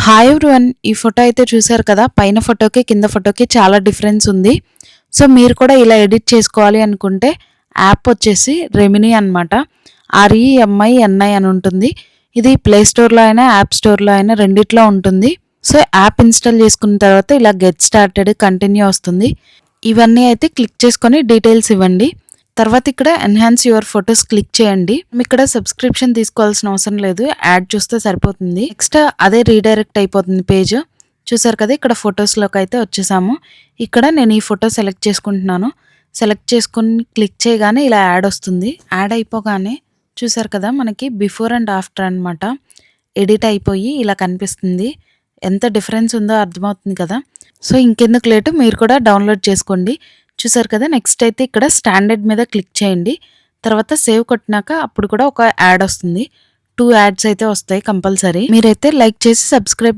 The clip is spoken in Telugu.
Hi everyone. ఈ ఫోటో అయితే చూసారు కదా, పైన ఫోటోకి కింద ఫోటోకి చాలా డిఫరెన్స్ ఉంది. సో మీరు కూడా ఇలా ఎడిట్ చేసుకోవాలి అనుకుంటే యాప్ వచ్చేసి రెమినీ అనమాట. REMINI అని ఉంటుంది. ఇది ప్లే స్టోర్లో అయినా యాప్ స్టోర్లో అయినా రెండిట్లో ఉంటుంది. సో యాప్ ఇన్స్టాల్ చేసుకున్న తర్వాత ఇలా గెట్ స్టార్టెడ్ కంటిన్యూ వస్తుంది. ఇవన్నీ అయితే క్లిక్ చేసుకొని డీటెయిల్స్ ఇవ్వండి. తర్వాత ఇక్కడ ఎన్హాన్స్ యువర్ ఫొటోస్ క్లిక్ చేయండి. ఇక్కడ సబ్స్క్రిప్షన్ తీసుకోవాల్సిన అవసరం లేదు, యాడ్ చూస్తే సరిపోతుంది. నెక్స్ట్ అదే రీడైరెక్ట్ అయిపోతుంది పేజ్. చూసారు కదా, ఇక్కడ ఫొటోస్లోకి అయితే వచ్చేసాము. ఇక్కడ నేను ఈ ఫోటో సెలెక్ట్ చేసుకుంటున్నాను. సెలెక్ట్ చేసుకుని క్లిక్ చేయగానే ఇలా యాడ్ వస్తుంది. యాడ్ అయిపోగానే చూసారు కదా, మనకి బిఫోర్ అండ్ ఆఫ్టర్ అనమాట ఎడిట్ అయిపోయి ఇలా కనిపిస్తుంది. ఎంత డిఫరెన్స్ ఉందో అర్థమవుతుంది కదా. సో ఇంకెందుకు లేటు, మీరు కూడా డౌన్లోడ్ చేసుకోండి. చూసారు కదా, నెక్స్ట్ అయితే ఇక్కడ స్టాండర్డ్ మీద క్లిక్ చేయండి. తర్వాత సేవ్ కొట్టినాక అప్పుడు కూడా ఒక యాడ్ వస్తుంది. 2 యాడ్స్ అయితే వస్తాయి కంపల్సరీ. మీరైతే లైక్ చేసి సబ్స్క్రైబ్